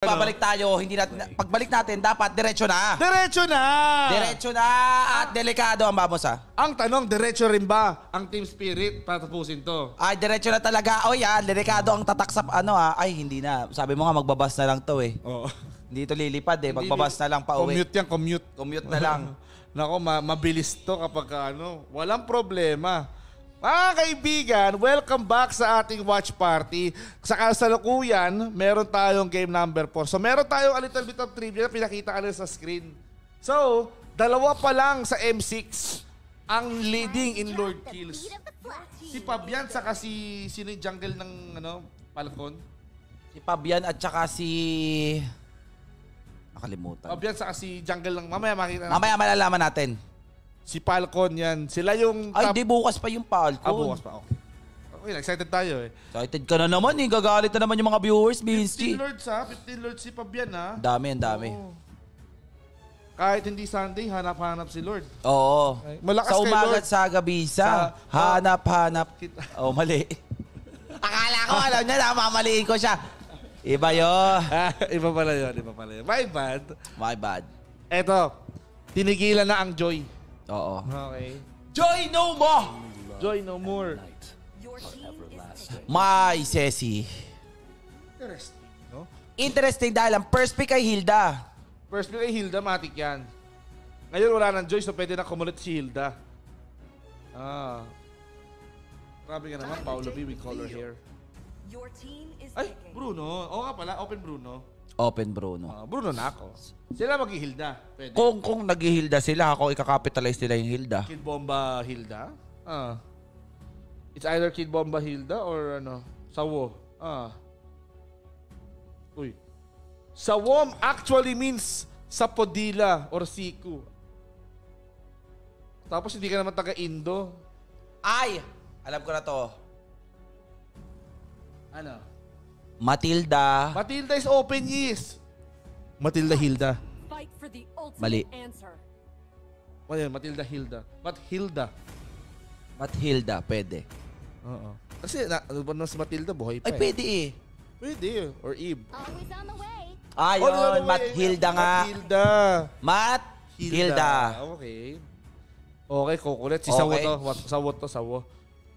Babalik tayo, hindi natin, pagbalik natin, dapat diretso na. Diretso na! Diretso na at delikado ang Vamos Ang tanong, diretso rin ba ang Team Spirit para tapusin to? Ay, diretso na talaga. O yan, delikado ang tatak sa Ay, hindi na. Sabi mo nga, magbabas na lang to eh. Oo. Hindi to lilipad eh. Magbabas na lang pa uwi. Commute yan, commute. Commute na lang. Nako, mabilis to kapag walang problema. Mga kaibigan, welcome back sa ating watch party. Sa kasalukuyan, meron tayong game number 4. So meron tayong a little bit of trivia na pinakita ka sa screen. So, dalawa pa lang sa M6 ang leading in Lord Kills. Si Fabian saka sino yung jungle ng Falcon? Si Fabian at saka si... Nakalimutan. Fabian saka si jungle ng... Mamaya makita natin. Mamaya malalaman natin. Si Falcon yan. Sila yung... Ay, di bukas pa yung Falcon. bukas pa. Okay. Okay, excited tayo eh. Excited ka na naman eh. Gagalit na naman yung mga viewers, Minski. 15 Lords ha. 15 Lords si Fabian ha. Dami, ang dami. Oo. Kahit hindi Sunday, hanap-hanap si Lord. Oo. Okay. Malakas sa kay umaga Lord. at sa gabi hanap-hanap. Oh, mali. Akala ko, alam niya, namamaliin ko siya. Iba yun. Iba pala yun, iba pala yun. My bad. My bad. Eto, tinigilan na ang Joy. Oo. Okay. Joy no more! Joy no more. My Ceci. Interesting, no? Interesting dahil ang first pick ay Hilda. First pick ay Hilda, matik yan. Ngayon wala ng Joy, so pwede na kumulit si Hilda. Grabe ka naman, Paolo B with color hair. Ay, Bruno. Oo nga pala, open Bruno. Open Bruno. Bruno na ako. Sila mag-Hilda. Pwede. Kung nag-Hilda sila, ako ikakapitalize nila yung Hilda. Kid Bomba Hilda? It's either Kid Bomba Hilda or Sawo. Uy. Sawom actually means Sapodila or Siku. Tapos hindi ka naman taga-Indo. Ay! Alam ko na to. Ano? Matilda. Matilda is open, yes. Matilda Hilda. Mali. Well, Matilda Hilda. Matilda. Matilda, pwede. Oo. Kasi si Matilda buhay pa. Ay, pwede eh. Pwede. Or Eve. Ayun, Matilda nga. Matilda. Matilda. Okay. Okay, kukulit. Si Sawo to. Sawo to, Sawo.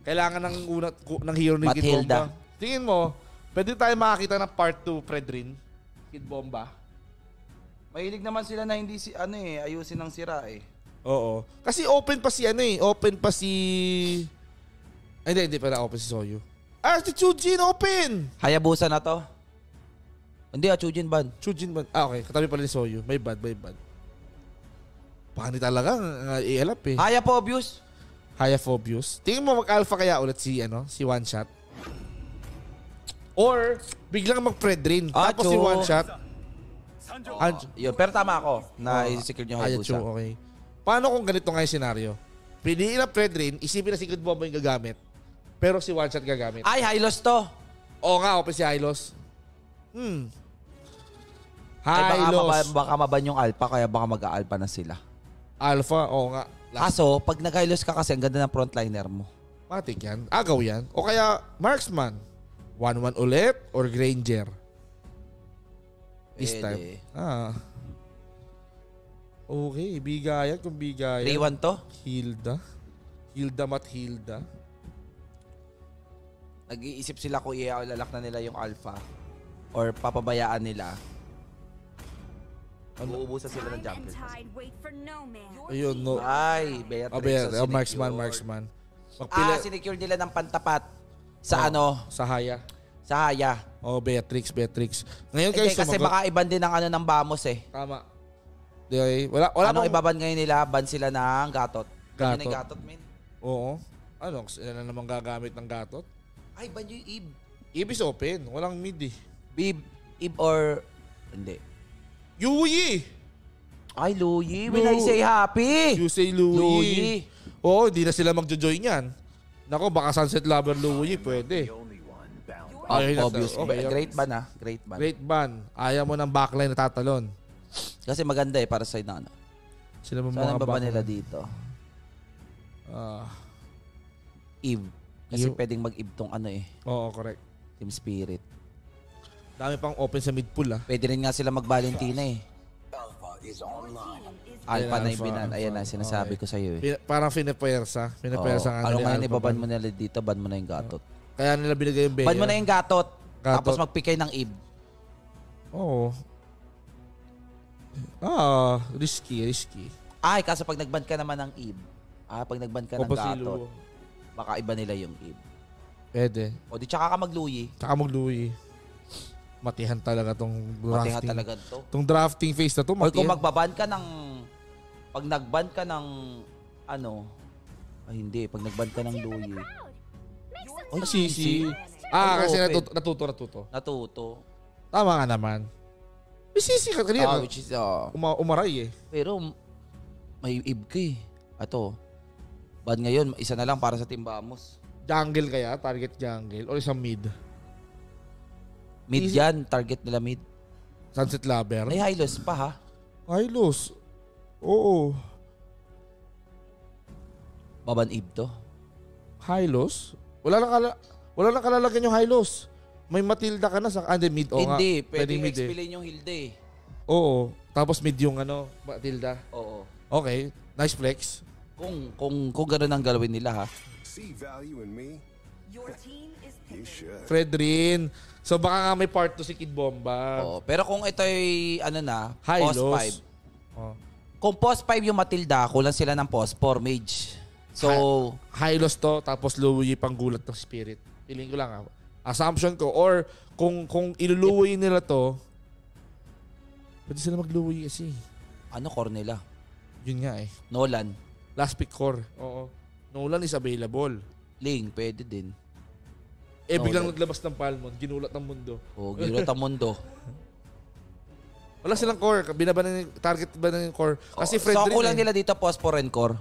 Kailangan ng hero ni Kid Bomba. Tingin mo, pwede tayo makakita ng part 2, Fredrin? Kid Bomba. Mahilig naman sila na hindi ayusin ng sira eh. Oo. Kasi open pa si open pa si... Ay, hindi pala open si Soyu. Si Chujin open! Hayabusa na to? Hindi Chujin ban. Chujin ban. Okay. Katabi pala ni Soyu. May bad. Pani talaga. I-elap eh. Hayapobius. Hayapobius. Tingin mo mag-alpha kaya ulit si One Shot? Or biglang mag-Fredrin. Tapos si One Shot. Yun, pero tama ako na i-secure nyo Hayabusa. Okay. Paano kung ganito nga yung senaryo? Piliin ang Fredrin, isipin na si Good Bomba yung gagamit. Pero si One Shot gagamit. Ay, Hylos to. Oo nga, open si Hylos. Hylos. Baka maban yung Alpha, kaya baka mag-a-Alpha na sila. Alpha, oo nga. Kaso, pag nag-Hylos ka kasi, ang ganda ng frontliner mo. Matik yan. Agaw yan. O kaya, Marksman. 1-1 ulit or Granger. This time. Okay, bigayan kung bigayan. 3-1 to? Hilda. Hilda. Nag-iisip sila kung ilalak na nila yung Alpha or papabayaan nila. Uubusan sila ng jumper. Ayun, no. Ay, Beatrix. Marksman. Sinecure nila ng pantapat sa Sa Haya. Sa Haya. Beatrix. Ngayon guys, kasi baka iban din ng ng Vamos eh. Tama. Wala anong ibaban ngayon nila? Ban sila ng Gatot. Gatot. Ganyan Gatot, men. Oo. Sila na naman gagamit ng Gatot? Ay, ban yung Eve. Eve is open. Walang mid eh. Eve or... Hindi. Yui! Ay, Louie. When I say happy. You say Louie. Oo, hindi na sila magjo-join yan. Nako, baka Sunset Lover Louie. Pwede. Obvious. Okay. Great ban. Great ban. Ayaw mo ng backline na tatalon. Kasi maganda eh para sa inana. Sila mo mga baba nila dito? Eve. Kasi pwedeng mag-Eve tong Oo, correct. Team Spirit. Dami pang open sa mid pool Pwede rin nga sila mag-Valentina eh. Alpha na Ayan, yung binan. Alpha. Ayan na, sinasabi ko sa'yo eh. Parang pinapersa. Pinapersa nga Ano nila ngayon, Alpha ibaban ban. mo nila dito, ban mo na yung gatot. Kaya nila binigay yung Bea. Ban mo na yung gatot. Gatot. Tapos magpikay ng Eve. Oo. Risky. Ay, kaso pag nagban ka naman ng Eve. Pag nagban ka ng gatot, Papasilo. baka iba nila yung Eve. Pwede. O di tsaka ka magluyi. Tsaka mag-Louis. Matihan talaga tong drafting. Matiha talaga to. Tong drafting phase na to, O kung matihan. magbaban ka ng... Pag nagban ka ng... Ano? Ay hindi, pag nagban ka ng luyi. Oy, Sisi. Ay, Kasi open. natuto. Natuto. Tama nga naman. May sisi ka kanina. Which is... Umaray eh. pero may Eve ka eh. Ato. Ban ngayon, isa na lang para sa Team Vamos. Jungle kaya? Target jungle? O isang mid? Mid Easy. yan, target nila mid. Sunset Lover? May Hylos pa ha. Hylos. Oo. Baban Eve to. Hylos? Wala na kalalagyan yung Hylos. May Matilda ka na sa mid. O nga. Hindi, pwedeng mid eh. explain yung Hilde eh. Oo. Tapos mid yung Matilda. Oo. Okay. Nice flex. Kung gano'n ang galawin nila ha. See value in me? Your team is You should. Fredrin. So baka nga may part 2 si Kid Bomba. Oo. Pero kung ito'y ano na, post Hylos. 5. Oh. Kung post 5 yung Matilda, kulang sila ng post 4 mage. So, Hylos to, tapos Louie pang gulat ng spirit. Feeling ko lang assumption ko. Or kung iluluwi nila to, pwede sila mag-Louie kasi. ano core nila? Yun nga eh. Nolan. Last pick core. Oo. Nolan is available. Ling, pwede din. Biglang Nolan. naglabas ng Palmon. Ginulat ng mundo. O, ginulat ang mundo. Wala silang core. Target ba na yung core? Kasi So, Fredrin kulang nila dito post 4 and core.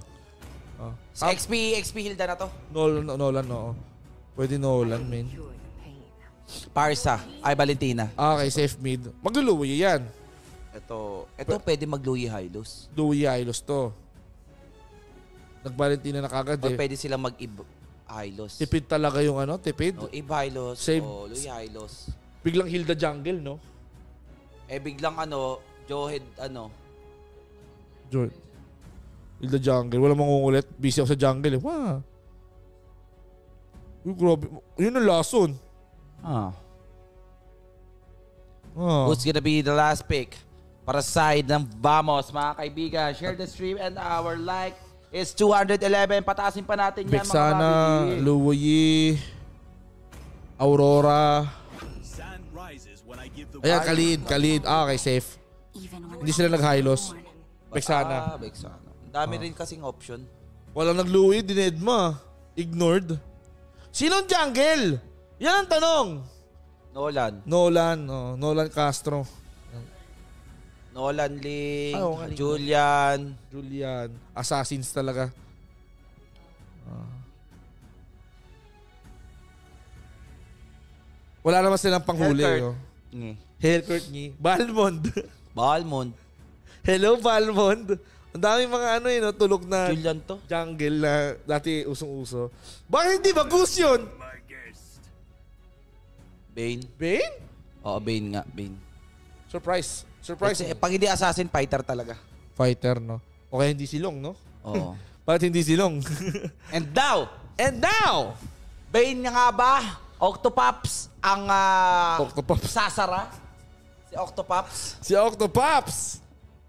Oh. Sa XP Hilda na to. Nolan, oo. Pwede Nolan, man. cure the pain. Parsa. Ay, Valentina. Okay, safe mid. Mag-Louie yan. Ito pwede mag-Louie Hylos. Louie Hylos to. Nag-Valentina na kagad O eh. pwede silang mag-Ib Hylos. Tipid talaga yung tipid. O, Ib Hylos. Save. O, Louie Hylos. Biglang Hilda Jungle, no? Biglang Johead, Jordan. Hilda Jungle. Wala mangungulit. Busy ako sa jungle eh. Wow. Uy, grabe. Yun ang lason. Who's gonna be the last pick? Para sa side ng Vamos, mga kaibigan. Share the stream and our like is 211. Pataasin pa natin yan, mga Bexana, babi. Louie, Aurora. Ayan, Khalid. Okay, safe. Even when Hindi sila nag-Hylos. Bexana. Bexana. Dami rin kasing option. Walang nag-Louie, dinedma. Ignored. Sinong jungle? Yan ang tanong. Nolan Castro. Nolan Ling, Oo nga, Ling. Julian. Assassins talaga. Wala naman silang panghuli. Hellcurt. No? Hellcurt ni Balmond. Balmond. Hello, Balmond. Ang daming mga no, tulog na Julian to. jungle na dati usong-uso. Bakit hindi ba goose yun? Bane. Bane? Oo, Bane nga. Bane. Surprise. Kasi, pag hindi assassin, fighter talaga. Fighter, no? O kaya hindi silong, no? Oo. Bakit hindi silong? And now, Bane nga ba? Octopops ang Octopops. sasara. Si Octopops. Si Octopops!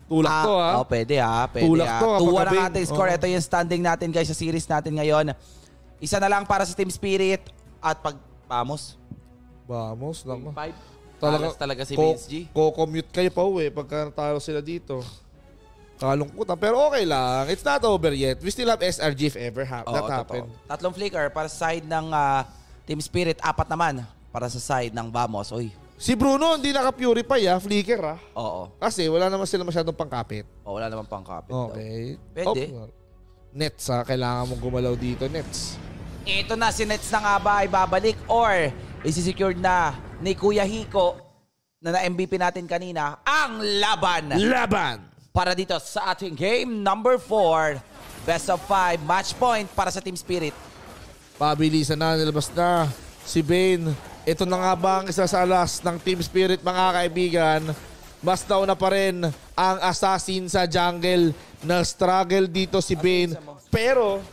Tulak to, ha? Oh, pwede ha. Pwede Tulak ha. to, kapag 2-1 ang Bane. ating score. Oo. Ito yung standing natin guys sa series natin ngayon. Isa na lang para sa Team Spirit. At pag Vamos. Vamos, Team naman. 5. Talaga si Vince G. Ko-commute kayo pa uwi pagka natalo sila dito. Kalungkutan. Pero okay lang. It's not over yet. We still have SRG if ever that Oo, happened. totoo. 3 flicker para sa side ng Team Spirit. 4 naman para sa side ng Vamos. Uy. Si Bruno hindi naka-purify flicker Oo. Kasi wala naman sila masyadong pangkapit. Wala naman pang kapit daw. Okay. Pwede. Nets kailangan mong gumalaw dito, Nets. Ito na si Nets na nga ba ay babalik or isi-secured na ni Kuya Hiko na na-MVP natin kanina ang laban. Para dito sa ating game number 4. Best of 5 match point para sa Team Spirit. Pabilisan na, nilabas na si Bane. Ito na nga ba ang isa sa alas ng Team Spirit mga kaibigan? Mas nauna pa rin ang assassin sa jungle na struggle dito si Bane. Pero...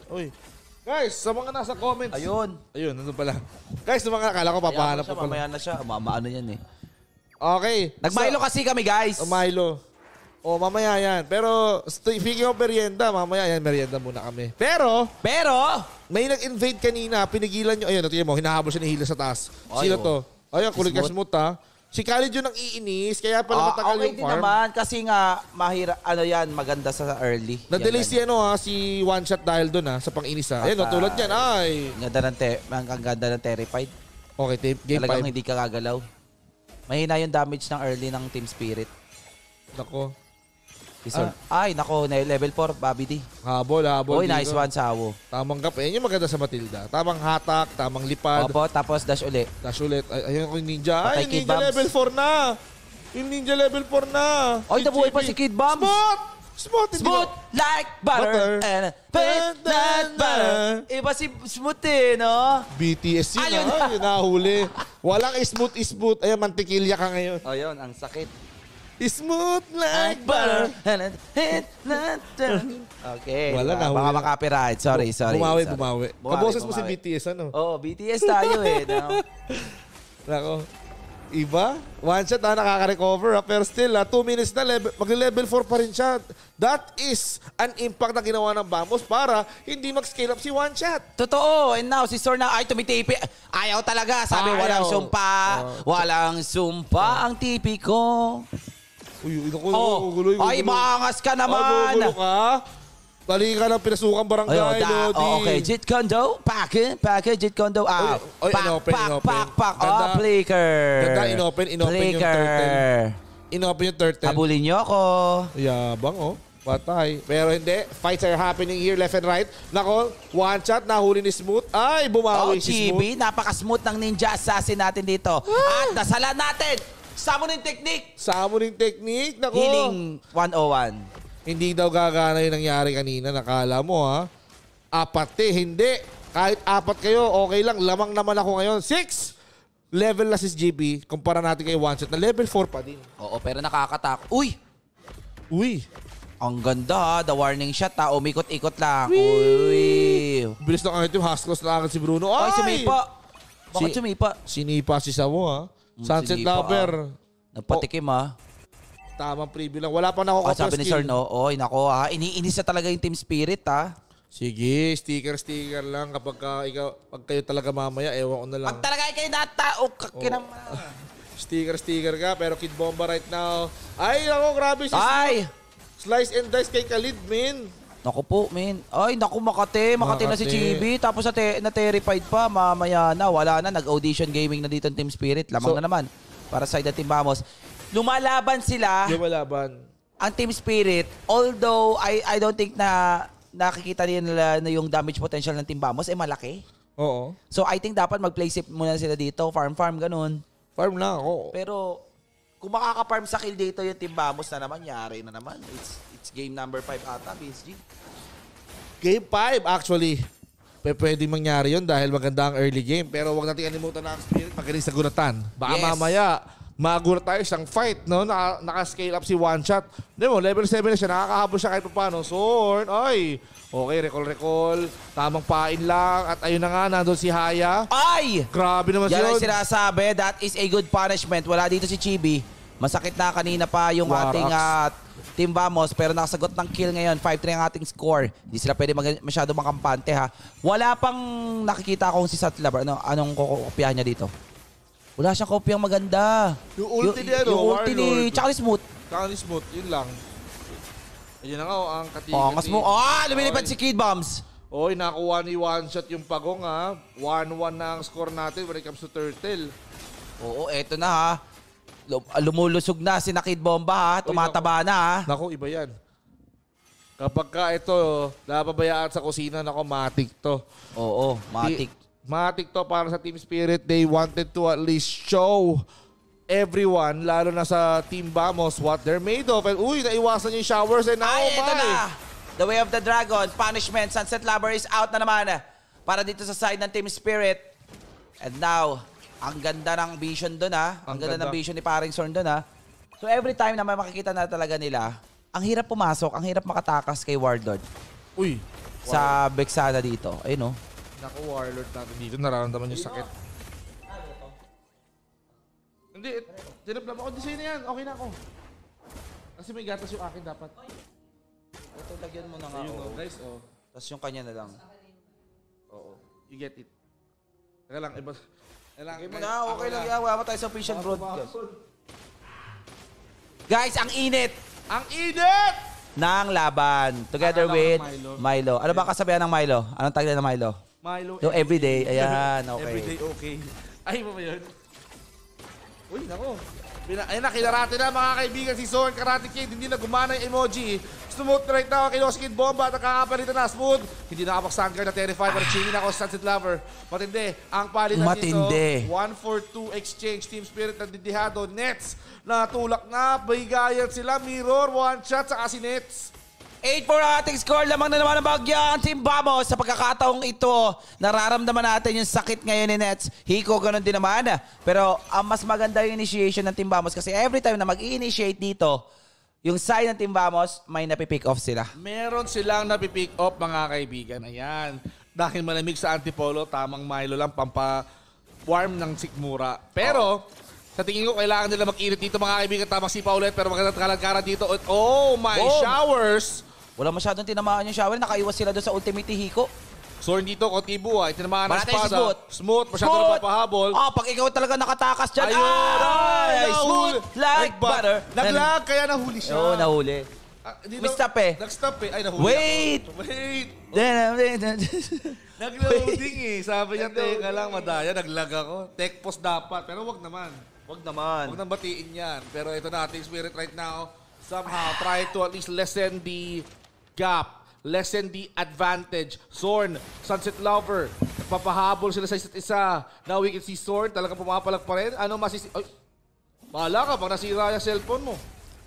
Uy. Guys, sa mga nasa comments. Ayun, nandun pala. Guys, sa mga akala ko papahanap ko pala. mamaya na siya. Maano yan eh. Okay. Nag-Milo kasi kami, guys. Milo. Mamaya yan. Pero speaking of merienda, mamaya yan, merienda muna kami. Pero, may nag-invade kanina, pinigilan nyo. Ayun, tingnan mo, hinahabol siya ni Hila sa taas. Sino to? Ayun, kulit ka smooth ha. Si Khalid yun ang iinis, kaya pala matagal okay yung din farm. naman, kasi nga, maganda sa early. Na-delay si si one shot dahil dun sa panginis ha. Ayun, tulad yan, ay. Ang ganda ng Terrified. Okay, game 5. Talagang hindi ka gagalaw. Mahina yung damage ng early ng Team Spirit. Nako. Ay, nako, level 4, Bobby D. Habol. Oy, nice one, Sawo. Tamang gap. Ayun yung maganda sa Matilda. Tamang hatak, tamang lipad. Opo, tapos dash uli. Ayun yung ninja. Patay Ay, Kid ninja Bumps. level 4 na. Yung ninja level 4 na. Oy, nabuhay pa si Kid Bumps. Smooth like butter. And peanut butter. Iba si Smooth eh, no? BTS yun. Ayun. Yun nahuli. Walang smooth. Ayun, mantikilya ka ngayon. Ayun, ang sakit. Smooth like butter. Okay. Wala na. Baka makapiright. Sorry. Bumawi. Kaboses mo si bumawi. BTS, ano? Oo, BTS tayo eh. No? Nako. Iba? One shot nakaka-recover. Pero still, 2 minutes na, mag-level 4 pa rin siya. That is an impact na ginawa ng Bamos para hindi mag-scale up si One Shot. Totoo. And now, si Sor na ay tumitipi. Ayaw talaga. Sabi, walang sumpa. Walang sumpa ang tipi ko. Uy, gulo. Ay, maangas ka naman. Gulo ka? Bali ka ng pinasukang barangay, Lodi. Okay, Jeet Kondo. Pack, Jeet Kondo out. Inopen. Pak. Flicker. Ganda, inopen yung turtle. Inopen yung turtle. Habulin niyo ako. Yabang, patay. Pero hindi. Fights are happening here, left and right. Nako, one shot, nahuli ni Smooth. Ay, bumawi si Smooth. Chibi, napaka-smooth ng ninja assassin natin dito. At nasalan natin. Summoning technique. Nako. Healing 101. Hindi daw gagana yung nangyari kanina. Nakala mo, ha? 4 hindi. Kahit 4 kayo, okay lang. Lamang naman ako ngayon. 6 level na si GP. Kumpara natin kay One Shot na level 4 pa din. Oo, pero nakakatakot. Uy! Ang ganda, The warning shot, umikot-ikot lang. Uy! Bilis ng item. Haskos na agad si Bruno. Ay! Sumipa. Bakit sumipa? Sinipa si Sawo, ha? Sunset Sinipa, Lover. Nagpatikim, ha? Tamang preview lang. Wala pa nakukuha Sabi ni Sir, no? Oy, nako, ha? Iniinis na talaga yung Team Spirit, ha? Sige, sticker lang kapag pag kayo talaga mamaya, ewan ko na lang. Pag talaga kayo natao, Sticker ka, pero Kid Bomba right now. Ay, nako, grabe si Slice and dice kay Khalid, min. Naku po, min. Ay, naku, Makati na si Chibi. Tapos na-terrified pa, mamaya na. Wala na, nag-audition gaming na dito ng Team Spirit. Lamang na naman. Para sa Team Bamos. Lumalaban sila. Ang Team Spirit, although I don't think na nakikita nila na yung damage potential ng Team Bamos malaki. Oo. So I think dapat mag-play safe muna sila dito, farm ganun. Farm lang ako. Pero kung makaka-farm sa kill dito yung Team Bamos na naman, yari na naman. It's game number 5 ata, BSG. Game 5 actually. Pwede mangyari yun dahil maganda ang early game. Pero huwag natin kalimutan na ang Spirit magaling sa gunatan. Baka mamaya magulat tayo isang fight, no? Naka-scale up si One Shot. Di mo, level 7 na siya. Nakakahabol siya kahit paano. Sword. Ay! Okay, recall. Tamang pain lang. At ayun na nga, nandun si Haya. Ay! Grabe naman siya. Yan ang sinasabi. That is a good punishment. Wala dito si Chibi. Masakit na kanina pa yung ating Team Bamos. Pero nakasagot ng kill ngayon. 5-3 ang ating score. Hindi sila pwede masyado makampante, ha. Wala pang nakikita akong si Satlab. Anong kukopyahan niya dito? Wala siyang kopyang maganda. Yung ulti niya, yung ulti ni Charlie Smooth. Yun lang. Ayun na nga, ang kati. Pangas mo. Lumilipad si Kid Bombs. Oy, nakuha ni One Shot yung pagong, ha. 1-1 na ang score natin when it comes to Turtle. Oo, eto na, ha. Lumulusog na si Kid Bomba, ha. Tumataba na, ha. Naku, iba yan. Kapag ka ito, napabayaan sa kusina, naku, matik to. Oo, matik. Matik to para sa Team Spirit. They wanted to at least show everyone, lalo na sa Team Bamos, what they're made of. And naiwasan yung showers and now, ito na. The Way of the Dragon, punishment, Sunset Lover is out na naman. para dito sa side ng Team Spirit. And now, ang ganda ng vision doon ha. Ang ganda ng vision ni Paring Zorn doon ha. So every time na may makikita na talaga nila, ang hirap pumasok, ang hirap makatakas kay Warlord. Uy. Sa Vexana dito. Ayun o. Naku, Warlord natin dito. Nararamdaman yung sakit. Hindi, tinaplam ako. Di sa'yo na yan. Okay na ako. Kasi may gatas yung akin dapat. Ito, lagyan mo na nga. Ayun, guys. Oh. Tapos yung kanya na lang. Oo. You get it. Teka lang, iba. Okay mo na, okay lang yan. Wala tayo sa official broadcast. Guys, ang init Ang init! ng laban. Together Akala ko with ng Milo. Ano ba kasabihan ng Milo? Anong tagline ng Milo? Milo. Yung everyday. Ayan, okay. Everyday okay. Ay, ba yun? Uy, nako. Ayun na, kinarate na mga kaibigan si Zorn, Karate Kid. Hindi na gumana yung emoji. Smooth right now, kilos Kid Bomba at nakakapalitan na. Smooth. Hindi nakapag-Sandguard na Terrified. Pero chini na ako sa Sunset Lover. Matindi. Ang palitan Matindi. dito. 1-4-2 exchange. Team Spirit na didihado. Nets na tulak na. Bigayan sila. Mirror. One shot sa si Nets. 8-4 ang ating score. Lamang na naman ang bagya ang Team Vamos. Sa pagkakataong ito, nararamdaman natin yung sakit ngayon ni Nets. Hiko, ganun din naman. Pero ang mas maganda yung initiation ng Team Vamos kasi every time na mag-i-initiate dito, yung side ng Team Vamos, may napipick off sila. Meron silang napipick up mga kaibigan. Ayan. Dahil malamig sa Antipolo, tamang Milo lang pampa-warm ng sikmura. Pero, sa tingin ko, kailangan nila mag-init dito mga kaibigan. Tamang sipa ulit, pero magandang kalagkara dito. Oh my showers! Wala masyadong tinamaan yung shower. Nakaiwas sila doon sa ultimate ni Hiko. Zorn dito, konti buhay. Tinamaan ng Wala tayo si espada. Smooth. Smooth, masyado na papahabol. Pag ikaw talaga nakatakas dyan. Ayun! Ay, smooth like butter. Naglag, kaya nahuli siya. Oo, nahuli. Mistap eh. Nag-stop eh. Ay, nahuli Wait! ako. Nag-loading eh. Sabi niya, teka lang, madaya. Naglag ako. Tech post dapat. Pero wag naman. Wag naman. Huwag nang batiin yan. Pero ito na, Team Spirit right now, somehow try to at least lessen the gap. Lessen the advantage. Zorn, Sunset Lover, papahabol sila sa isa't isa. Now we can see Zorn, talagang pumapalag pa rin. Ano masisi... Ay, bahala ka pag nasira yung cellphone mo.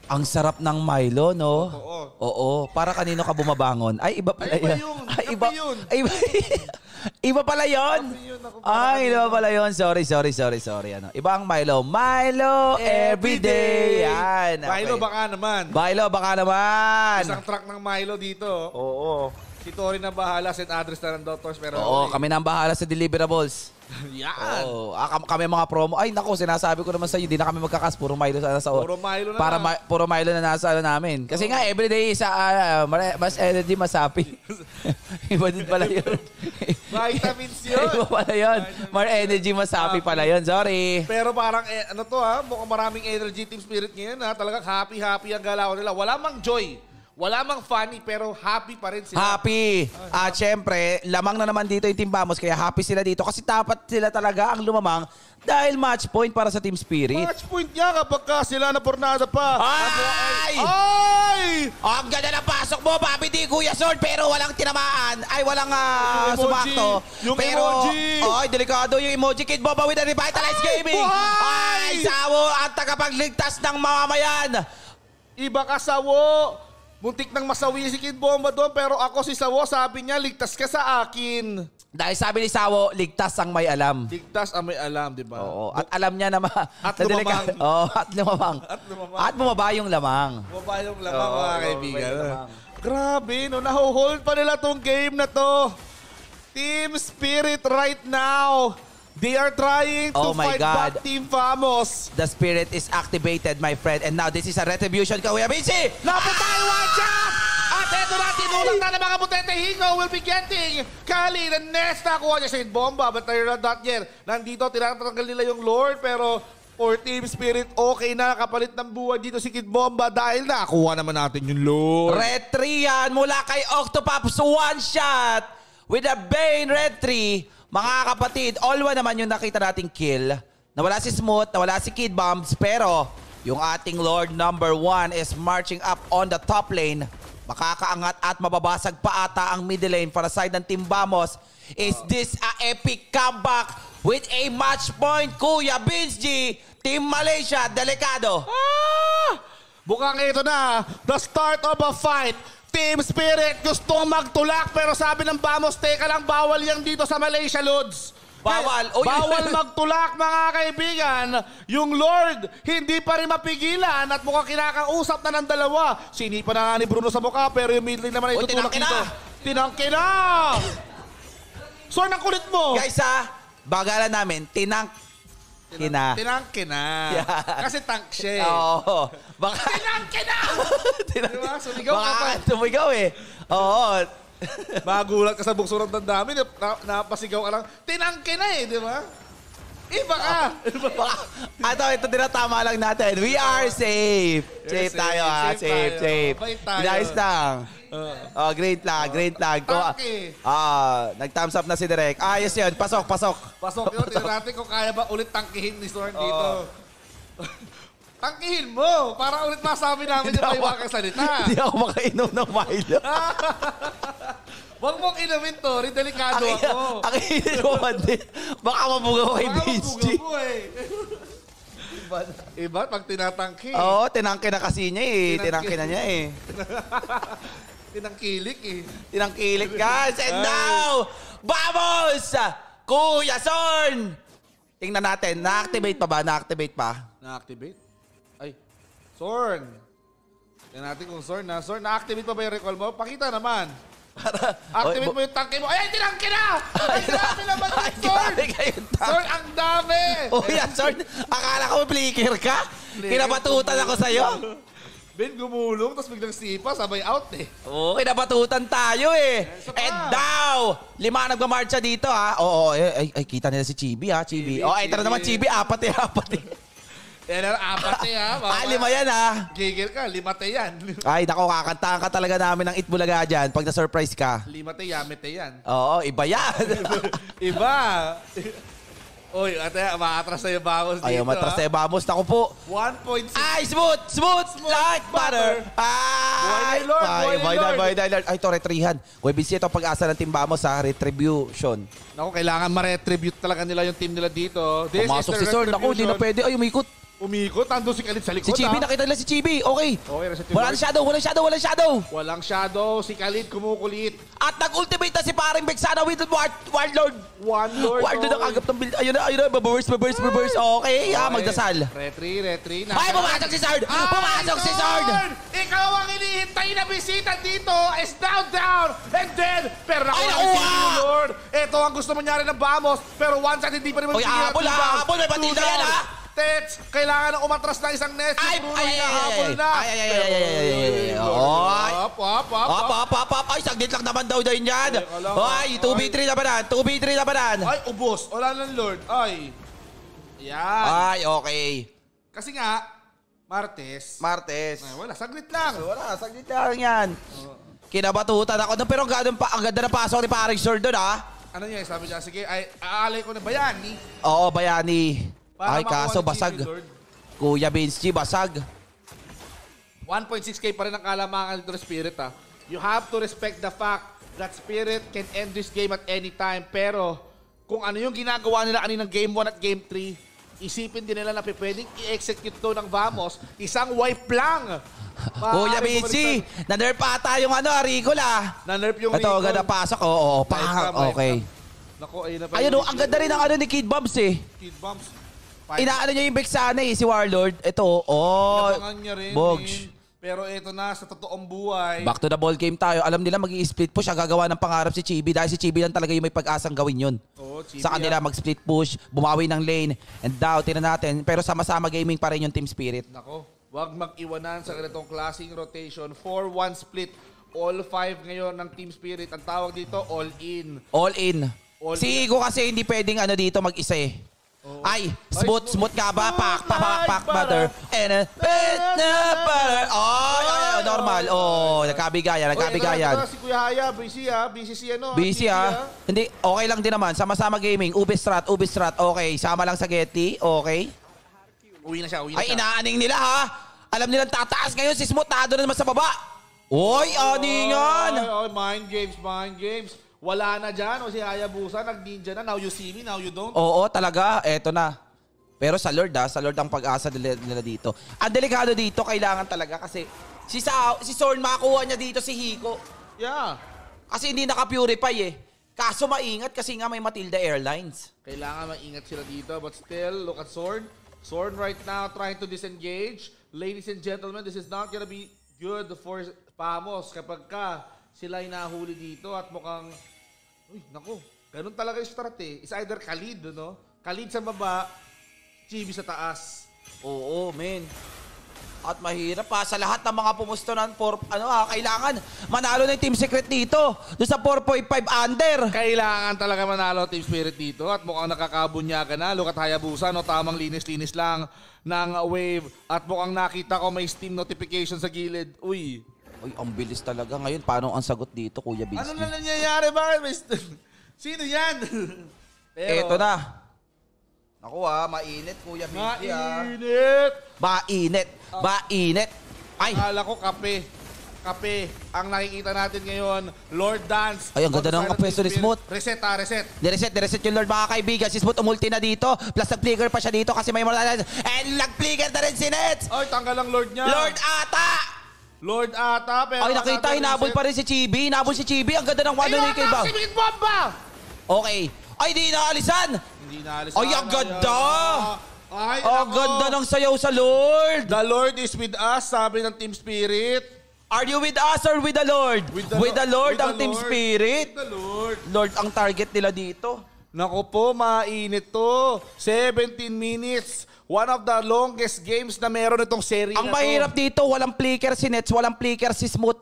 Ang sarap ng Milo, no? Oo. Para kanino ka bumabangon? Ay, iba pala Ay, iba yun. yun. Ay, Kape iba. yun. Ay, iba. Iba pala yun. Kape yun. Ako, Ay, iba pala yun. Sorry. Ano? Iba ang Milo. Milo everyday. Yan. Milo, Okay. baka naman. Milo, baka naman. Isang truck ng Milo dito. Oo. Si Tori na bahala, set address na ng doctors. Pero Oo, kami na ang bahala sa deliverables. yan. Oo. Kami mga promo. Ay, naku, sinasabi ko naman sa iyo, di na kami magkakas. Puro Milo sa nasa. Puro Milo na lang. Puro Milo na nasa namin. Kasi nga, everyday sa mas energy, mas happy. Iba din pala yun. Vitamins yun. Iba pala yun. More energy, mas happy pala yun. Sorry. Pero parang, ano to ha, mukhang maraming energy Team Spirit ngayon ha. Talagang happy ang galaw nila. Wala mang joy. Wala mang funny, pero happy pa rin sila. Happy. At syempre, lamang na naman dito yung Team Vamos, kaya happy sila dito. Kasi dapat sila talaga ang lumamang dahil match point para sa Team Spirit. Match point niya kapag sila na pornada pa. Ay! Ay! Ang ganda na pasok mo, Papi T, Kuya Sword, pero walang tinamaan. Ay, walang Yung emoji. sumakto. Yung pero, emoji. Ay, delikado yung emoji. Kid Boba with a Revitalized Gaming. buhay! Ay, Sawo, ang tagapagligtas ng mamamayan. Iba ka, Sawo. Muntik nang masawi si Kid Bomba doon, pero ako si Sawo, sabi niya, ligtas ka sa akin. Dahil sabi ni Sawo, ligtas ang may alam. Ligtas ang may alam, di ba? Oo, at alam niya na At lumamang. Oo, at lumamang. At lumamang. At bumaba yung lamang. Baba yung lamang, Oo, mga baba kaibigan. yung lamang. Grabe, no? Nahuhold pa nila tong game na to. Team Spirit right now. They are trying to Oh my fight God. back Team Vamos. The spirit is activated, my friend. And now this is a retribution, Kuya Vinci. Lapit tayo, watch out! At eto na, tinulak na ng mga Butete. Higo will be getting Kali, the next nakuha niya sa Bomba. But they're not yet. Nandito, tinatanggal nila yung Lord. Pero for Team Spirit, okay na. Kapalit ng buhay dito si Kid Bomba dahil nakuha naman natin yung Lord. Red 3 yan mula kay Octopops. One shot with a Bane Red 3. Mga kapatid, all one naman yung nakita nating kill. Nawala si Smooth, nawala si Kid Bombs. Pero yung ating Lord number 1 is marching up on the top lane. Makakaangat at mababasag pa ata ang middle lane para side ng Team Vamos. Is this a epic comeback with a match point? Kuya Vince G, Team Malaysia, delikado. Mukhang ito na, the start of a fight. Team Spirit gustong magtulak pero sabi ng Vamos, teka lang, bawal yan dito sa Malaysia, Lods. Bawal. Oh, Bawal magtulak, mga kaibigan. Yung Lord, hindi pa rin mapigilan at mukhang kinakausap na ng dalawa. Sinipa na nga ni Bruno sa mukha pero yung mid lane naman ay tutulak tinangke dito. na. Tinangke na! Sorn, ang kulit mo! Guys bagalan namin, tinangke na. Tinangke na. Yeah. Kasi tank siya eh. Oo. Baka... Tinangke na! Diba? Sumigaw ka pa. Baka tumigaw eh. Oo. Magulat ka sa buksuran ng dami, napasigaw ka lang, tinangke na eh, di ba? Iba ka! Ito tinatama lang natin. We are safe. Safe tayo ha. Safe. Bait tayo. Nice lang. Great lang. Tanke. Nag-thumbs up na si Direk. Ayos yun. Pasok. Pasok yun, tingnan natin kung kaya ba ulit tangkihin ni Sorn dito. Tangkihin mo! Para ulit masabi namin yung may wakang salita. Hindi ako makainom ng Milo. Huwag mong inumin to, rin delikado ako. Ang init mo man din. Baka mabuga ko kay Baka Vinci. mabuga mo eh. Iba pag tinatangki. Oo, tinangke na kasi niya eh. Tinangke na niya eh. Tinangkilik eh. Tinangkilik guys. And now, vamos! Kuya Sorn! Tingnan natin, na-activate pa ba? Na-activate pa? Na-activate? Ay, Sorn. Tingnan natin kung Sorn na. Sorn, na-activate pa ba yung recall mo? Pakita naman. Activate mo yung tangke mo. Ay, tinangke na! Ay, grabe naman yung Sorn! Sorn, ang dami! Kuya Sorn, akala ko flicker ka? Kinabatutan ako sa'yo. Ben, gumulong, tapos biglang sipa, sabay out eh. Oo, kinabatutan tayo eh. And now, 5 nagmamarcha dito ha. Oo, ay, kita nila si Chibi ha, Chibi. Oh, ito na naman Chibi, 4 eh. Yan, 4 ha. 5 yan ha. Gigil ka, 5 yan. Ay, nako, kakantahan ka talaga namin ng Itbulaga dyan pag na-surprise ka. 5 yamete yan. Oo, iba yan. Iba. Uy, ate, maatras na yung Vamos dito. Ayaw matras na yung Vamos. Naku po. 1.6. Ay, smooth like butter. Ay, Boy Lord. Ay, ito, retrihan. Kuya Vinci, ito pag-asa ng Team Vamos sa retribution. Naku, kailangan ma-retribute talaga nila yung team nila dito. Pumasok si Sorn. Naku, hindi na pwede. Ay, umikot. Umikot, ando si Khalid sa likod. Si Chibi, nakita nila si Chibi. Okay. reset Walang shadow. Walang shadow. Si Khalid kumukulit. At nag-ultimate na si paring Vexana with Warlord. Warlord ang agap ng build. Ayun na. Baburst. Okay, magdasal. Retry. Ay, pumasok si Sorn. Ikaw ang hinihintay na bisita dito is down. And then, pero nakuha si Lord. Ito ang gusto mangyari ng Vamos. Pero once at hindi pa rin Oy, habol. May patida yan ha. Tets, kailangan na umatras na isang net. Ay. Ay, saglit lang naman daw din yan. Ay, 2v3 naman. Ay, ubos. Wala ng Lord. Ay. Yan. Ay, okay. Kasi nga, Martes. Ay, wala, saglit lang yan. Kinabatutan ako. Pero ang ganda na pasok ni paring Sorn doon ha. Ano niya, sabi niya, sige, ay, aalay ko na Bayani. Oo, Bayani. Ay, kaso basag. Kuya Vinci, basag. 1.6k pa rin ang kalamangan dito ng Spirit ha. You have to respect the fact that Spirit can end this game at any time. Pero kung ano yung ginagawa nila kaninang Game 1 at Game 3, isipin din nila na pwedeng i-execute to ng Vamos. Isang wipe lang. Kuya Vinci, na-nerf ata yung Ricola. Na-nerf yung Ito, Ricola. ganda pasok. Oo, okay. Naku, Ayun o, ang ganda rin ng ni Kid Bumps eh. Kid Bumps. Inaano niya yung Vexana eh, si Warlord. Ito, Inabangan niya rin. Bogs. Pero ito na, sa totoong buhay. Back to the ball game tayo. Alam nila mag-i-split push. Gagawa ng pangarap si Chibi. Dahil si Chibi lang talaga yung may pag-asang gawin yun. Chibi, sa kanila mag-split push, bumawi ng lane. And down, tinan natin. Pero sama-sama gaming pa rin yung Team Spirit. Nako, wag mag-iwanan sa ganitong klaseng rotation. 4-1 split. All 5 ngayon ng Team Spirit. Ang tawag dito, all in. All in. Si Igo kasi hindi pwedeng dito mag-isa eh. Ay, smooth ka ba? Pak, butter. And normal. Nagkabigayan. Si Kuya Haya, busy siya, no? Busy Hindi, okay lang din naman. Sama-sama gaming. Ubistrat. Okay, sama lang sa Getty. Okay. Uwi na siya. Ay, inaaning nila ha. Alam nilang tataas ngayon. Si Smooth na naman sa baba. Oy, aningan. Mind games. Wala na dyan. O si Hayabusa, nag-ninja na. Now you see me, now you don't. Oo, talaga. Eto na. Pero sa Lord ang pag-asa nila dito. Ang delikado dito, kailangan talaga kasi Si Zorn makakuha niya dito si Hiko. Yeah. Kasi hindi naka-purify eh. Kaso maingat kasi nga may Matilda Airlines. Kailangan maingat sila dito. But still, look at Zorn. Zorn right now trying to disengage. Ladies and gentlemen, this is not gonna be good for Pamos kapag ka sila ay nahuli dito at mukhang... Uy, naku. Ganun talaga yung start eh. It's either Khalid, no? Khalid sa baba, Chibi sa taas. Oo, men. At mahirap pa sa lahat ng mga pumustonan kailangan manalo na yung Team Secret dito. Doon sa 4.5 under. Kailangan talaga manalo Team Spirit dito at mukhang nakakabunyaga na. Look at Hayabusa, no? Tamang linis-linis lang ng wave. At mukhang nakita ko may Steam notification sa gilid. Uy, ang bilis talaga. Ngayon, paano ang sagot dito, Kuya Binsky? ano na nangyayari? Bakit may Sino yan? Eto na. Naku mainit, Kuya Binsky. Mainit! Mainit. Ay! Akala ko kape. Kape. Ang nakikita natin ngayon, Lord Dance. Ay, ang ganda ng pwesto ni Smooth. Reset. Nireset yung Lord, mga kaibigan. Si Smooth umulti na dito. Plus nag-flicker pa siya dito kasi may mortal. And nag-flicker na rin si Nets. Ay, tanggal ang Lord niya. Lord ata. Pero ay, nakita, hinabol pa rin si Chibi. Ang ganda ng walo ni Kay Bang. Ayun, bomba! Okay. Ay, di naalisan. Hindi naalis. Ay, ang ganda. Ay, Ang ganda ng sayaw sa Lord. The Lord is with us, sabi ng Team Spirit. Are you with us or with the Lord? With the Lord ang Team Spirit. With the Lord. Lord ang target nila dito. Naku po, mainit to. 17 minutes. One of the longest games na meron itong series Ang mahirap dito, walang flicker si Nets, walang flicker si Smooth.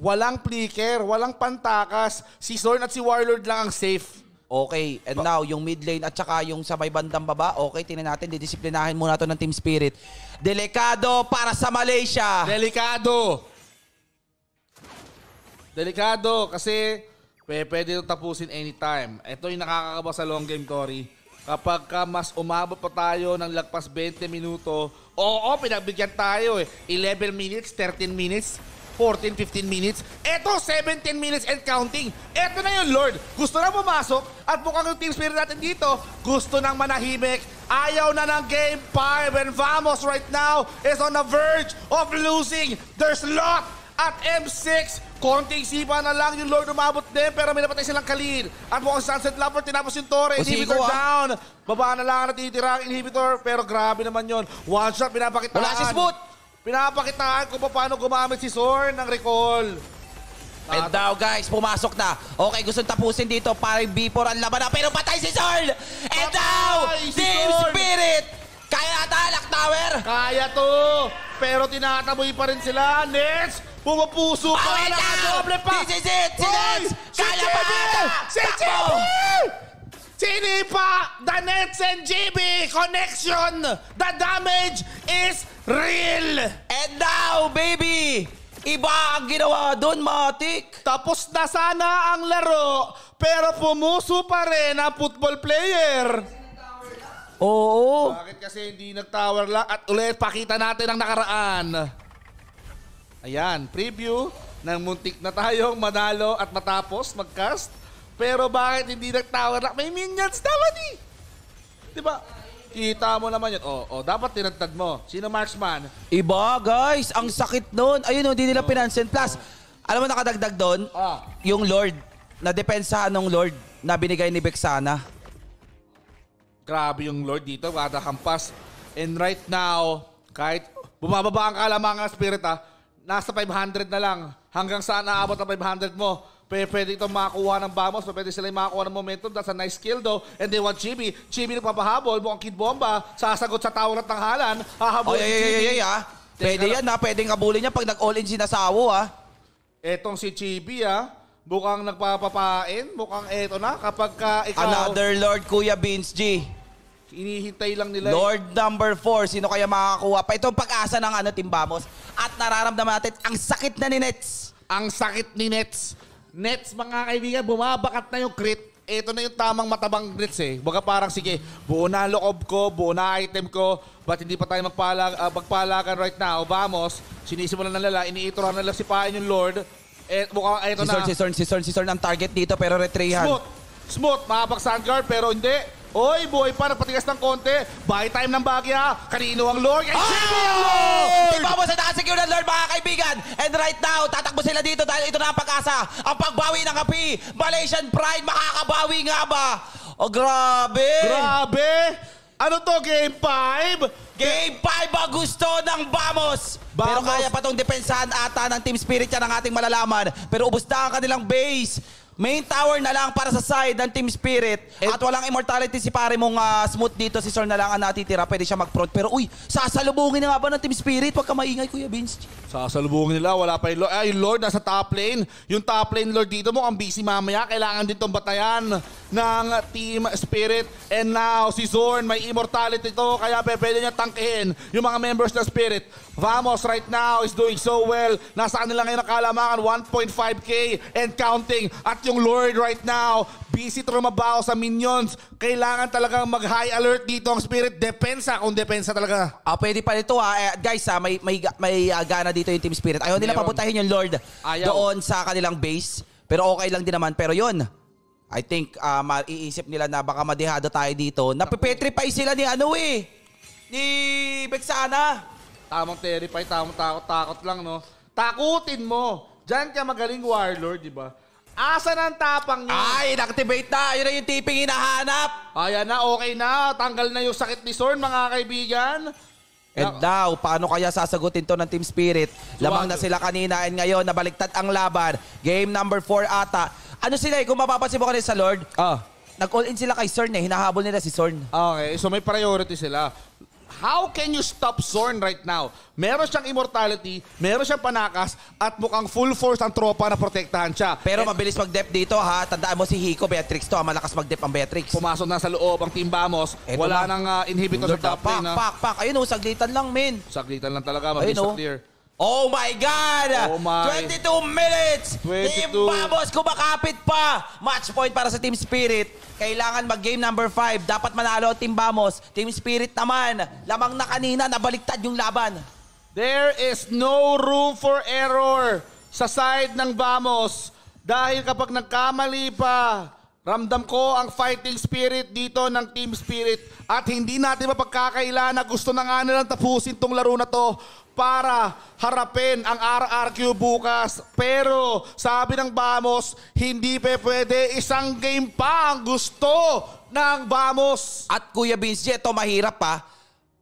Walang flicker, walang pantakas. Si Zorn at si Warlord lang ang safe. Okay, and now yung mid lane at saka yung sa may bandang baba, okay, tingnan natin, didisiplinahin muna to ng Team Spirit. Delikado para sa Malaysia. Delikado kasi pwede ito tapusin anytime. Ito yung nakakakaba sa long game, Cory. Kapag mas umabot pa tayo ng lagpas 20 minuto, pinagbigyan tayo eh. 11 minutes, 13 minutes, 14, 15 minutes. Eto, 17 minutes and counting. Eto na yung Lord. Gusto na pumasok at mukhang yung Team Spirit natin dito, gusto nang manahimik. Ayaw na ng Game 5 and Vamos right now is on the verge of losing. There's lot at M6. Konting sipa na lang yung Lord umabot din pero may napatay silang Khalid. At mukhang Sunset Leopard tinapos yung Torre. Inhibitor down. Baba na lang natitira ang inhibitor pero grabe naman yon. One shot pinapakitaan. Wala si Smooth. Pinapakitaan kung paano gumamit si Zorn ng recall. And now guys, pumasok na. Okay, gusto tapusin dito para yung B4 ang laban na pero patay si Zorn. And now, si Team Zorn. Spirit. Kaya ata, Lock Tower. Kaya to. Pero tinataboy pa rin sila. Nets, pumupuso pa. Away now. Doble pa. This is it. Si Nets. Kaya pa ata. Si Takbo. Sinipa! The Nets and GB connection! The damage is real! And now, baby, iba ang ginawa doon, Matik. Tapos na sana ang laro, pero pumuso pa rin ang football player. Oo. Bakit kasi hindi nag-tower lang? At ulit, pakita natin ang nakaraan. Ayan, preview ng muntik na tayong manalo at matapos mag-cast. Pero bakit hindi nag-tower lock? May minions naman eh. Diba? Kita mo naman yun. Dapat tinagtad mo. Sino marksman? Iba, guys. Ang sakit nun. Ayun, hindi nila pinansin. Plus, alam mo nakadagdag doon? Yung Lord. Na depensahan ng Lord na binigay ni Vexana. Grabe yung Lord dito. Kada hampas. And right now, kahit bumababa ang kalamangan ng Spirit nasa 500 na lang. Hanggang saan naabot ang 500 mo? Pwede itong makakuha ng Vamos, pwede sila makakuha ng momentum. That's a nice skill though. And they want Chibi. Chibi nagpapahabol. Mukhang Kid Bomba. Sasagot sa tower at tanghalan. Hahabol si Chibi. Pwede yan Pwedeng abulin niya pag nag-all-in si Nasawo Etong si Chibi mukhang nagpapapain. Mukhang eto na. Kapag ikaw... Another Lord, Kuya Vince G. Inihintay lang nila. Lord number 4. Sino kaya makakakuha pa? Itong pag-asa ng Team Vamos. At nararamdaman natin ang sakit na ni Nets. Ang sakit ni Nets. Nets, mga kaibigan, bumabakat na yung crit. Ito na yung tamang matabang Nets eh. Baga parang sige, buo na loob ko, buo na item ko, but hindi pa tayo magpalagan right now. Vamos, sinisimulan na nila, iniituran na nila si Pain yung Lord. Mukhang ito na. Si Zorn ang target dito pero retrehan. Smooth, makapag Sandguard pero hindi. Oy, boy pa, nagpatigas ng konti. Buy time ng Bagya. Kanino ang Lord? Ay, Jimmy ang Lord! Team Vamos na nakasecure ng Lord, mga kaibigan. And right now, tatakbo sila dito dahil ito na ang pag-asa. Ang pagbawi ng kapi. Malaysian Pride, makakabawi nga ba? Oh, grabe! Grabe! Ano to, Game 5? Game 5 ang gusto ng Vamos. Pero Vamos. kaya pa itong depensahan ata ng Team Spirit yan ang ating malalaman. Pero ubos na ang kanilang base. Main tower na lang para sa side ng Team Spirit. At walang immortality si pare mong Smooth dito. Si Zorn na lang ang natitira. Pwede siya mag-front. Pero uy, sasalubungin na nga ba ng Team Spirit? Huwag ka maingay, Kuya Vince. Sasalubungin nila, wala pa yung Lord. Ay, yung Lord nasa top lane. Yung top lane Lord dito mo, ang busy mamaya. Kailangan din itong batayan ng Team Spirit. And now, si Zorn, may immortality to. Kaya pwede niya tangkihin yung mga members ng Spirit. Vamos right now is doing so well. Nasa kanila ngayon ang kalamangan, 1.5k and counting. At yung Lord right now, busy trumabaho sa minions. Kailangan talagang mag-high alert dito ang Spirit. Depensa kung depensa talaga. Pwede pa nito guys, may gana dito yung Team Spirit. Ayaw nila Meron. papuntahin yung Lord doon sa kanilang base. Pero okay lang din naman. Pero yun, I think maiisip nila na baka madehado tayo dito. Napipetrify sila ni ni Vexana. Tamang terrify, tamang takot lang, no? Takutin mo. Diyan ka magaling warlord, di ba? Asa ng tapang niya? Ay, inactivate na. Yun na yung tiping hinahanap. Ayan na, okay na. Tanggal na yung sakit ni Zorn, mga kaibigan. And now, paano kaya sasagutin to ng Team Spirit? Lamang na sila kanina and ngayon nabaliktad ang laban. Game number 4 ata. Ano sila kung mapapansin mo kanina sa Lord? Nag-all in sila kay Zorn hinahabol nila si Zorn. Okay, so may priority sila. How can you stop Zorn right now? Meron siyang immortality, meron siyang panakas, at mukhang full force ang tropa na protektahan siya. Pero mabilis mag-dep dito ha. Tandaan mo si Hiko, Beatrix to. Malakas mag-dep ang Beatrix. Pumasok na sa loob ang Team Vamos. Eto Wala na. nang inhibitor sa top lane. Pak. Ayun saglitan lang, men. Saglitan lang talaga, mabilis Ayun, na clear. Oh my God! Oh my. 22 minutes! 22. Team Vamos kumakapit pa! Match point para sa Team Spirit. Kailangan mag-game number 5. Dapat manalo ang Team Vamos. Team Spirit naman. Lamang na kanina, nabaliktad yung laban. There is no room for error sa side ng Vamos. Dahil kapag nagkamali pa, ramdam ko ang fighting spirit dito ng Team Spirit. At hindi natin mapagkakailan na gusto na nga nilang tapusin tong laro na to para harapin ang RRQ bukas. Pero sabi ng Vamos, hindi pa pwede. Isang game pa ang gusto ng Vamos. At Kuya Vince, ito mahirap pa.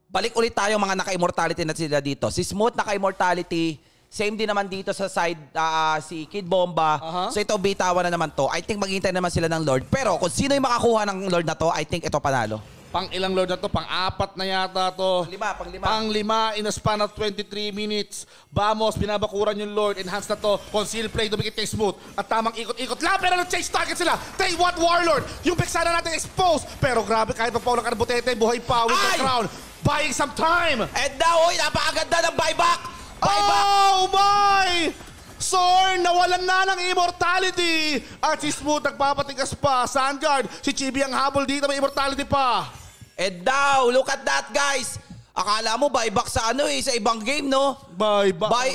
Balik ulit tayo mga naka-immortality na sila dito. Si Smooth naka-immortality. Same din naman dito sa side si Kid Bomba. So ito bitawan na naman to. I think maghihintay naman sila ng Lord. Pero kung sino yung makakuha ng Lord na to, I think ito panalo. Pang ilang Lord na to? Pang-apat na yata to. Pang-lima in a span of 23 minutes. Vamos, binabakuran yung Lord. Enhance na to. Conceal play, dumikit kay Smooth. At tamang ikot-ikot. Pero nag-chase target sila. They want Warlord. Yung Vexana natin exposed. Pero grabe, kahit pa Paulo Carbotete, buhay pa with the crown. Buying some time. And now, napakaganda ng buyback. Oh my! Zorn, nawalan na ng immortality. At si Smooth nagpapatigas pa. Sandguard, si Chibi ang habol dito, may immortality pa. And now, look at that, guys. Akala mo buyback sa sa ibang game, no? Buy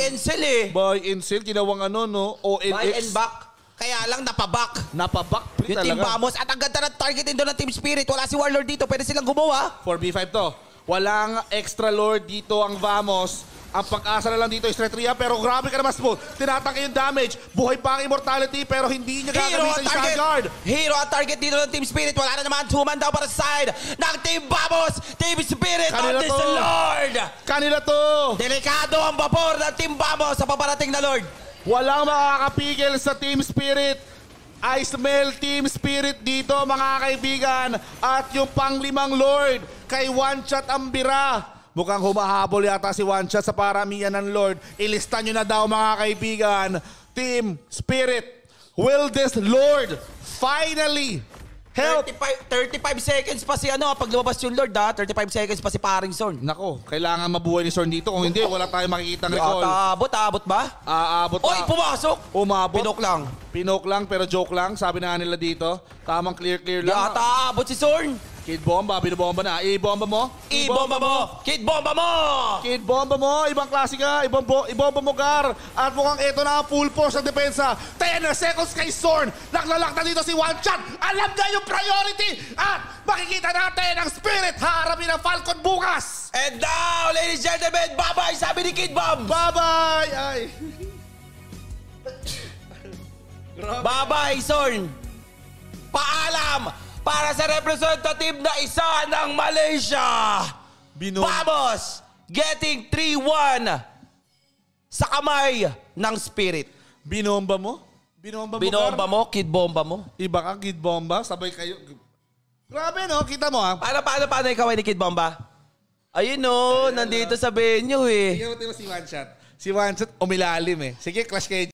and sell Buy and sell, ginawang no? OLX. Buy and back. Kaya lang napaback. Napaback Yung Team Vamos at ang ganda ng targetin doon ng Team Spirit. Wala si Warlord dito. Pwede silang gumawa. 4v5 to. Walang extra Lord dito ang Vamos. Ang pag-asa na lang dito is Retria, pero grabe ka naman Smooth. Tinatangke yung damage. Buhay pa ang immortality pero hindi niya gagamitin yung Sandguard. Hero ang target dito ng Team Spirit. Wala na naman. Tuman daw para sa side ng Team Vamos. Team Spirit on this Lord. Kanila to. Delikado ang vapor ng Team Vamos sa paparating na Lord. Walang makakapigil sa Team Spirit. I smell Team Spirit dito mga kaibigan. At yung pang-limang Lord kay One Shot ang bira. Mukhang humahabol yata si One Shot sa paramihan ng Lord. Ilista nyo na daw mga kaibigan. Team Spirit, will this Lord finally help? 35 seconds pa si pag lumabas yung Lord 35 seconds pa si paring Zorn. Nako, kailangan mabuhay ni Zorn dito. Kung hindi, wala tayong makikita ng recall. Aabot ba? Aabot Oy, na. pumasok! Umabot. Pinok lang pero joke lang. Sabi na nila dito. Tamang clear lang. Aabot si Zorn. Kid Bomba, binobomba na. I-bomba mo? I-bomba mo! Kid Bomba mo! Kid Bomba mo, ibang klase ka, ibomba mo, Gar. At mukhang ito na ang full force ng depensa. 10 seconds kay Zorn. Naklalak na dito si One Shot. Alam na yung priority. At makikita natin ang Spirit haharapin ng Falcon bukas. And now, ladies and gentlemen, bye-bye, sabi ni Kid Bomb! Bye-bye! Ay. Bye-bye, Zorn! Paalam para sa representative na isa ng Malaysia! Vamos! Getting 3-1 sa kamay ng Spirit. Binomba mo? Binomba mo, Binomba Gar? mo, Kid Bomba mo. Iba ka, Kid Bomba. Sabay kayo. Grabe, no? Kita mo, ha? Paano ikaw ay ni Kid Bomba? Ayun no, nandito sa venue eh. Tingnan mo si One Shot. Si One Shot, umilalim eh. Sige, clash kayo.